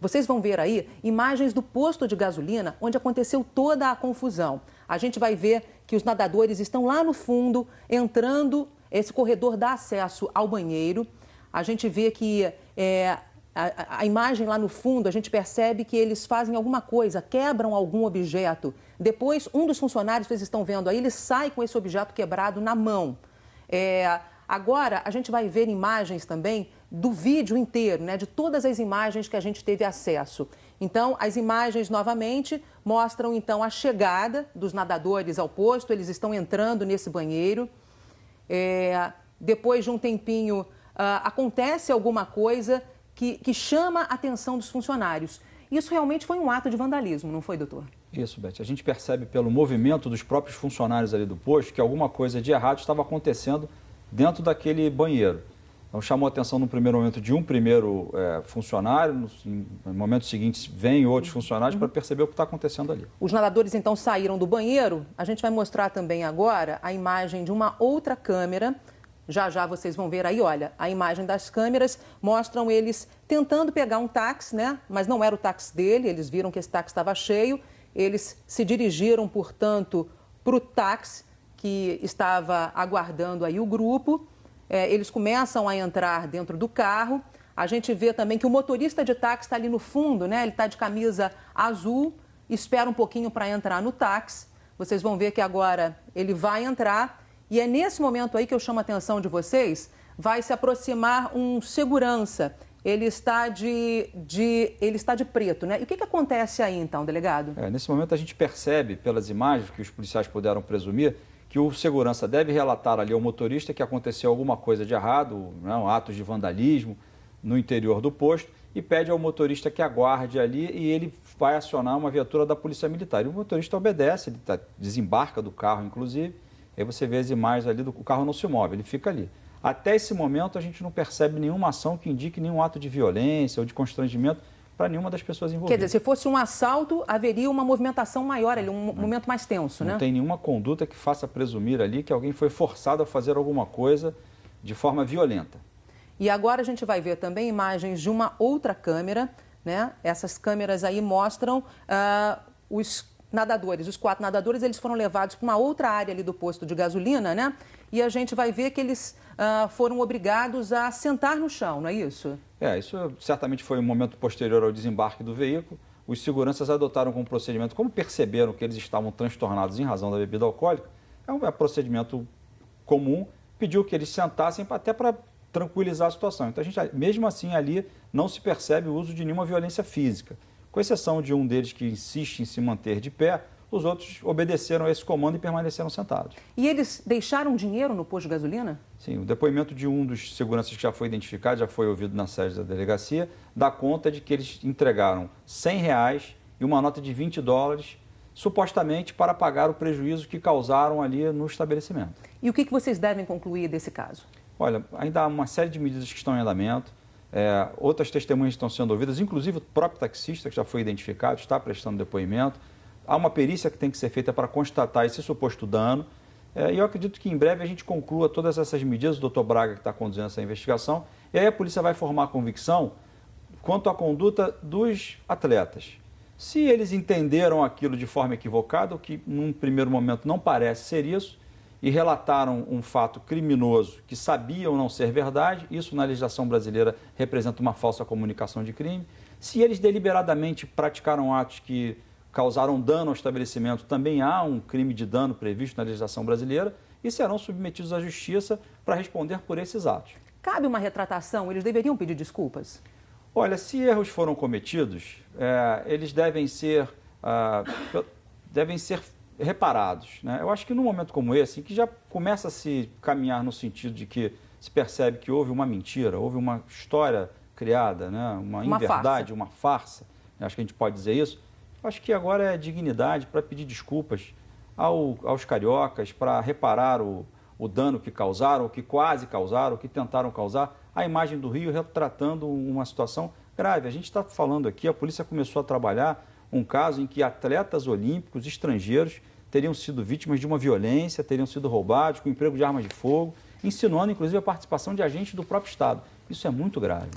Vocês vão ver aí imagens do posto de gasolina onde aconteceu toda a confusão. A gente vai ver que os nadadores estão lá no fundo, entrando, esse corredor dá acesso ao banheiro. A gente vê que a imagem lá no fundo, a gente percebe que eles fazem alguma coisa, quebram algum objeto. Depois, um dos funcionários, vocês estão vendo aí, ele sai com esse objeto quebrado na mão. Agora, a gente vai ver imagens também do vídeo inteiro, né, de todas as imagens que a gente teve acesso. Então, as imagens, novamente, mostram, então, a chegada dos nadadores ao posto, eles estão entrando nesse banheiro. Depois de um tempinho, acontece alguma coisa que chama a atenção dos funcionários. Isso realmente foi um ato de vandalismo, não foi, doutor? Isso, Beth. A gente percebe pelo movimento dos próprios funcionários ali do posto que alguma coisa de errado estava acontecendo dentro daquele banheiro. Então, chamou a atenção no primeiro momento de um primeiro funcionário, no momento seguinte vem outros funcionários para perceber o que está acontecendo ali. Os nadadores, então, saíram do banheiro. A gente vai mostrar também agora a imagem de uma outra câmera. Já já vocês vão ver aí, olha, a imagem das câmeras mostram eles tentando pegar um táxi, né? Mas não era o táxi dele, eles viram que esse táxi estava cheio. Eles se dirigiram, portanto, para o táxi que estava aguardando aí o grupo. Eles começam a entrar dentro do carro. A gente vê também que o motorista de táxi está ali no fundo, né? Ele está de camisa azul, espera um pouquinho para entrar no táxi. Vocês vão ver que agora ele vai entrar. E é nesse momento aí que eu chamo a atenção de vocês, vai se aproximar um segurança. Ele está de preto, né? E o que acontece aí, então, delegado? Nesse momento a gente percebe, pelas imagens que os policiais puderam presumir, que o segurança deve relatar ali ao motorista que aconteceu alguma coisa de errado, atos de vandalismo no interior do posto, e pede ao motorista que aguarde ali e ele vai acionar uma viatura da Polícia Militar. E o motorista obedece, ele desembarca do carro, inclusive. Aí você vê as imagens ali, o carro não se move, ele fica ali. Até esse momento a gente não percebe nenhuma ação que indique nenhum ato de violência ou de constrangimento para nenhuma das pessoas envolvidas. Quer dizer, se fosse um assalto, haveria uma movimentação maior ali, um momento mais tenso, né? Não tem nenhuma conduta que faça presumir ali que alguém foi forçado a fazer alguma coisa de forma violenta. E agora a gente vai ver também imagens de uma outra câmera, né? Essas câmeras aí mostram os nadadores, os 4 nadadores, eles foram levados para uma outra área ali do posto de gasolina, né? E a gente vai ver que eles foram obrigados a sentar no chão, não é isso? Isso certamente foi um momento posterior ao desembarque do veículo. Os seguranças adotaram como procedimento, como perceberam que eles estavam transtornados em razão da bebida alcoólica, é um procedimento comum, pediu que eles sentassem até para tranquilizar a situação. Então, mesmo assim, ali não se percebe o uso de nenhuma violência física. Com exceção de um deles que insiste em se manter de pé, os outros obedeceram a esse comando e permaneceram sentados. E eles deixaram dinheiro no posto de gasolina? Sim, o depoimento de um dos seguranças que já foi identificado, já foi ouvido na sede da delegacia, dá conta de que eles entregaram R$100 e uma nota de $20, supostamente para pagar o prejuízo que causaram ali no estabelecimento. E o que vocês devem concluir desse caso? Olha, ainda há uma série de medidas que estão em andamento. Outras testemunhas estão sendo ouvidas, inclusive o próprio taxista, que já foi identificado, está prestando depoimento. Há uma perícia que tem que ser feita para constatar esse suposto dano. E eu acredito que em breve a gente conclua todas essas medidas, o doutor Braga que está conduzindo essa investigação, e aí a polícia vai formar a convicção quanto à conduta dos atletas. Se eles entenderam aquilo de forma equivocada, o que num primeiro momento não parece ser isso, e relataram um fato criminoso que sabiam não ser verdade, isso na legislação brasileira representa uma falsa comunicação de crime. Se eles deliberadamente praticaram atos que causaram dano ao estabelecimento, também há um crime de dano previsto na legislação brasileira e serão submetidos à justiça para responder por esses atos. Cabe uma retratação? Eles deveriam pedir desculpas? Olha, se erros foram cometidos, eles devem ser reparados, né? Eu acho que num momento como esse, em que já começa a se caminhar no sentido de que se percebe que houve uma mentira, houve uma história criada, né? Uma inverdade, uma farsa, acho que a gente pode dizer isso, acho que agora é dignidade para pedir desculpas aos cariocas, para reparar o dano que causaram, o que quase causaram, o que tentaram causar, a imagem do Rio retratando uma situação grave. A gente está falando aqui, a polícia começou a trabalhar um caso em que atletas olímpicos estrangeiros teriam sido vítimas de uma violência, teriam sido roubados com emprego de armas de fogo, insinuando inclusive a participação de agentes do próprio Estado. Isso é muito grave.